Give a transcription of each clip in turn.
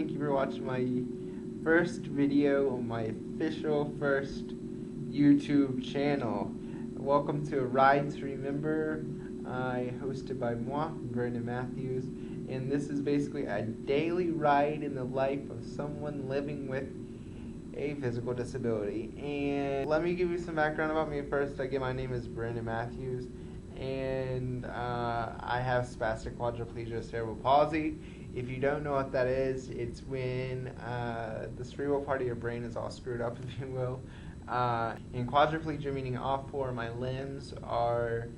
thank you for watching my first video on my official first YouTube channel. Welcome to Aride2Remember, hosted by moi, Vernon Matthews, and this is basically a daily ride in the life of someone living with a physical disability. And let me give you some background about me first. Again, my name is Brandon Matthews, and I have spastic quadriplegia cerebral palsy. If you don't know what that is, it's when the cerebral part of your brain is all screwed up, if you will. And quadriplegia meaning all four of my limbs are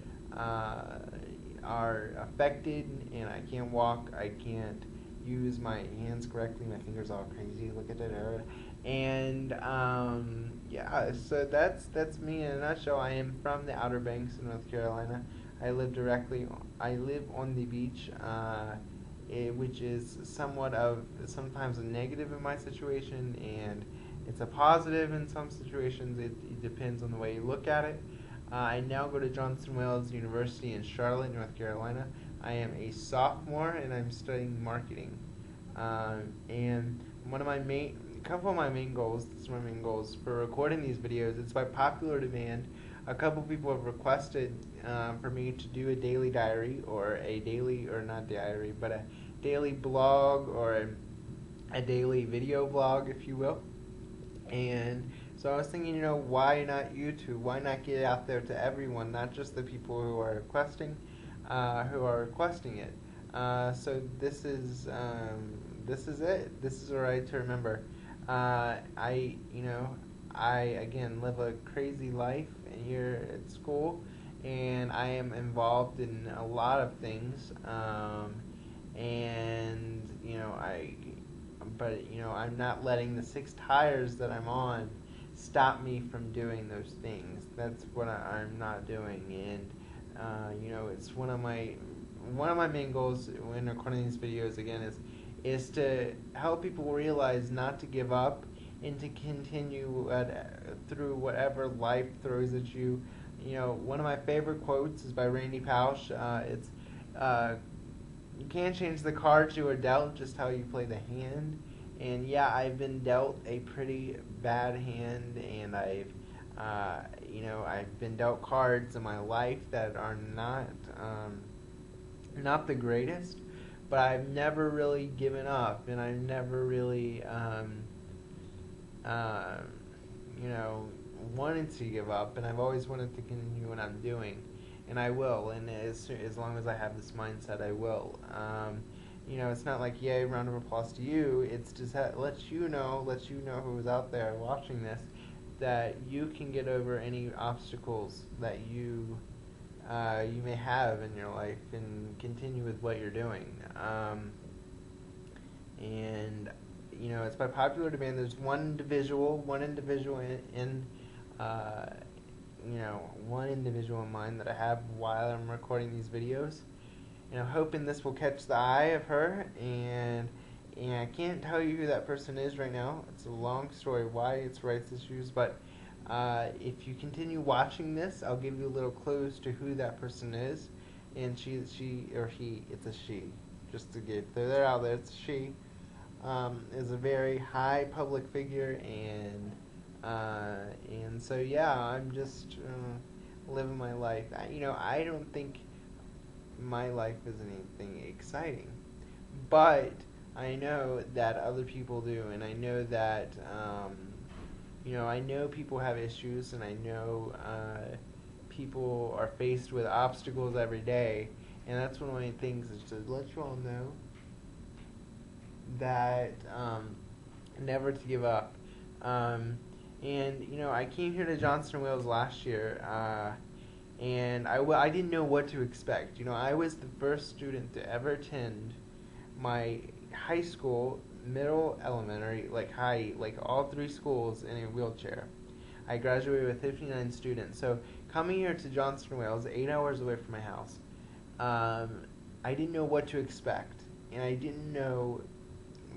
affected, and I can't walk, I can't use my hands correctly, my fingers all crazy, look at that area. And yeah, so that's me in a nutshell. I am from the Outer Banks in North Carolina. I live on the beach, which is sometimes a negative in my situation, and it's a positive in some situations. It depends on the way you look at it. I now go to Johnson Wales University in Charlotte, North Carolina. I am a sophomore, and I'm studying marketing. And a couple of my main goals, for recording these videos, it's by popular demand. A couple people have requested for me to do a daily diary, or not diary, but a daily blog, or a daily video blog, if you will. And so I was thinking, why not YouTube? Why not get it out there to everyone, not just the people who are requesting it? So this is it. This is aride2remember. I again live a crazy life here at school, and I am involved in a lot of things. I'm not letting the 6 tires that I'm on stop me from doing those things. That's what I'm not doing, and it's one of my main goals when recording these videos again is to help people realize not to give up and to continue through whatever life throws at you. One of my favorite quotes is by Randy Pausch. It's you can't change the cards you are dealt, just how you play the hand. And yeah, I've been dealt a pretty bad hand, and I've been dealt cards in my life that are not the greatest, but I've never really given up, and I've never really wanted to give up, and I've always wanted to continue what I'm doing, and I will, and as long as I have this mindset, I will. It's not like, yay, round of applause to you. It's just let you know who's out there watching this, that you can get over any obstacles that you may have in your life and continue with what you're doing. It's by popular demand. There's one individual in mind that I have while I'm recording these videos. Hoping this will catch the eye of her, and I can't tell you who that person is right now. It's a long story why it's rights issues, but if you continue watching this, I'll give you a little clues to who that person is. And she or he, it's a she, just to throw that out there, it's a she, is a very high public figure, and so yeah, I'm just living my life. I don't think my life is anything exciting, but I know that other people do, and I know that I know people have issues, and I know people are faced with obstacles every day, and that's one of my things, is to let you all know that never to give up. I came here to Johnson Wales last year, and I didn't know what to expect. I was the first student to ever attend my high school, middle, elementary, all 3 schools in a wheelchair. I graduated with 59 students. So coming here to Johnson Wales, 8 hours away from my house, I didn't know what to expect, and I didn't know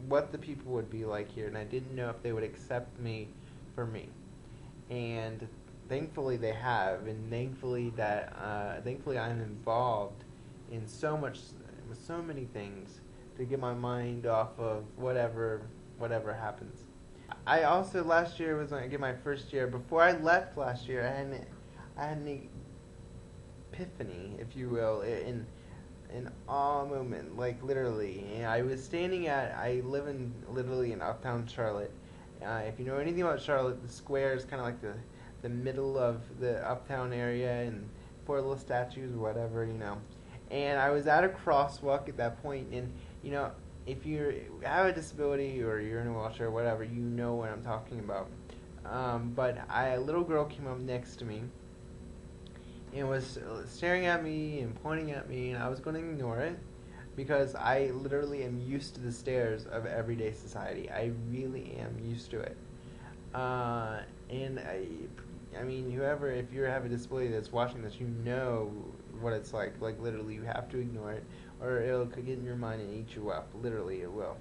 what the people would be like here, and I didn't know if they would accept me for me. And thankfully they have, and thankfully I'm involved in so many things to get my mind off of whatever happens. I also last year was when I get my first year. Before I left last year, I had an epiphany, if you will, in an awe moment, like literally. And I was I live in literally in uptown Charlotte. If you know anything about Charlotte, the square is kind of like the middle of the uptown area, and four little statues or whatever, you know. And I was at a crosswalk at that point, and you know, if you have a disability or you're in a wheelchair or whatever, you know what I'm talking about. But a little girl came up next to me and was staring at me and pointing at me, and I was going to ignore it because I literally am used to the stares of everyday society. I really am used to it. And I mean, whoever, if you have a disability that's watching this, you know what it's like. Like, literally, you have to ignore it, or it'll get in your mind and eat you up. Literally, it will.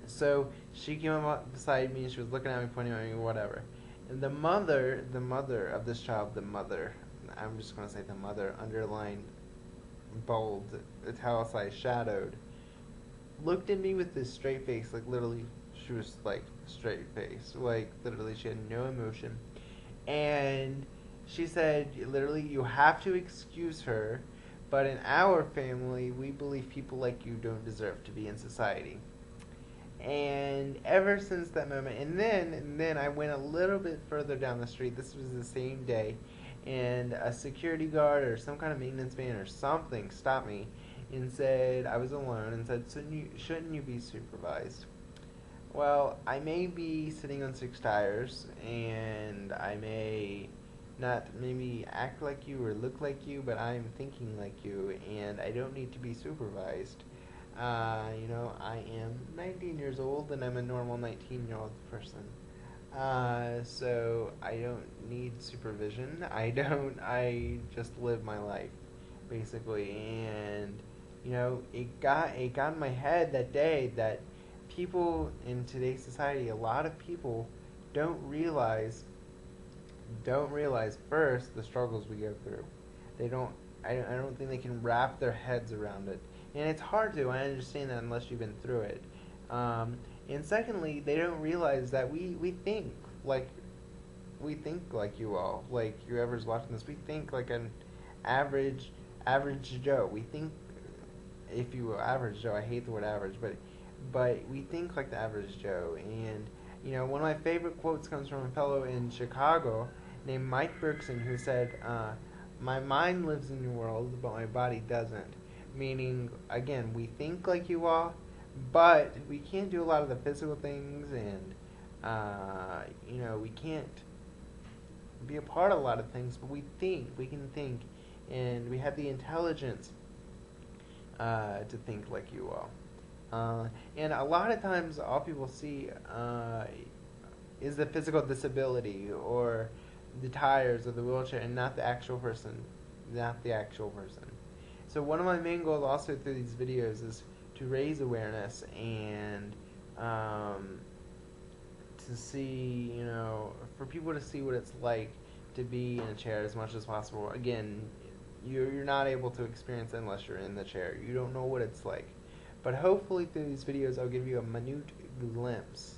So she came up beside me, and she was looking at me, pointing at me, whatever. And the mother of this child, I'm just going to say the mother, underlined, bold, italicized, shadowed, looked at me with this straight face, like literally, she was like straight face, like literally she had no emotion. And she said, literally, you have to excuse her, but in our family, we believe people like you don't deserve to be in society. And ever since that moment, and then I went a little bit further down the street. This was the same day, and a security guard or some kind of maintenance man or something stopped me and said I was alone and said, "So shouldn't you be supervised?" Well, I may be sitting on six tires, and I may not maybe act like you or look like you, but I'm thinking like you, and I don't need to be supervised. You know, I am 19 years old, and I'm a normal 19-year-old person. So I don't need supervision. I just live my life, basically. And, you know, it got in my head that day that people in today's society, a lot of people don't realize first the struggles we go through. They don't. I don't think they can wrap their heads around it, and it's hard to. I understand that unless you've been through it. And secondly, they don't realize that we think like you all, like whoever's watching this. We think like an average Joe. We think, if you will, average Joe. I hate the word average, but we think like the average Joe. And you know, one of my favorite quotes comes from a fellow in Chicago named Mike Bergson, who said, "My mind lives in your world, but my body doesn't." Meaning, again, we think like you all, but we can't do a lot of the physical things, and you know, we can't be a part of a lot of things. But we can think, and we have the intelligence to think like you all. And a lot of times, all people see is the physical disability or the tires or the wheelchair, and not the actual person. So one of my main goals, also through these videos, is to raise awareness and to see, you know, for people to see what it's like to be in a chair as much as possible. Again, you're not able to experience it unless you're in the chair. You don't know what it's like. But hopefully through these videos I'll give you a minute glimpse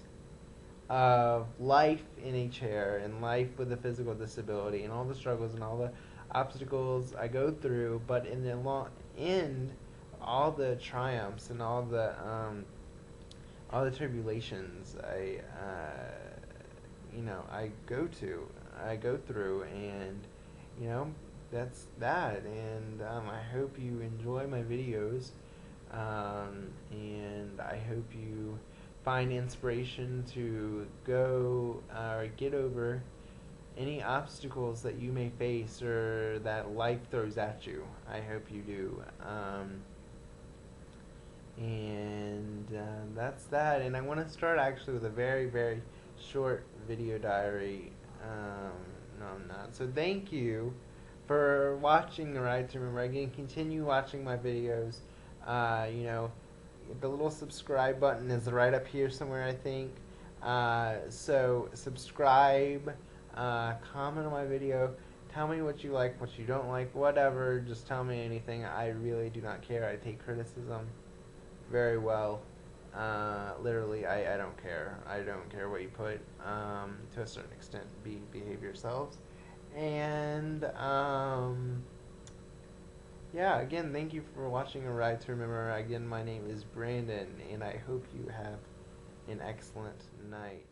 of life in a chair and life with a physical disability and all the struggles and all the obstacles I go through, but in the long end, all the triumphs and all the tribulations I go through, and you know, that's that. And I hope you enjoy my videos. And I hope you find inspiration to go or get over any obstacles that you may face or that life throws at you. I hope you do. And that's that. And I want to start actually with a very, very short video diary. No, I'm not. So thank you for watching Aride2remember. Again, continue watching my videos. You know, the little subscribe button is right up here somewhere, I think. So subscribe, comment on my video, Tell me what you like, what you don't like, whatever. Just tell me anything. I really do not care. I take criticism very well. Literally, I don't care. I don't care what you put. To a certain extent, behave yourselves. And yeah, again, thank you for watching A Ride to Remember. Again, my name is Brandon, and I hope you have an excellent night.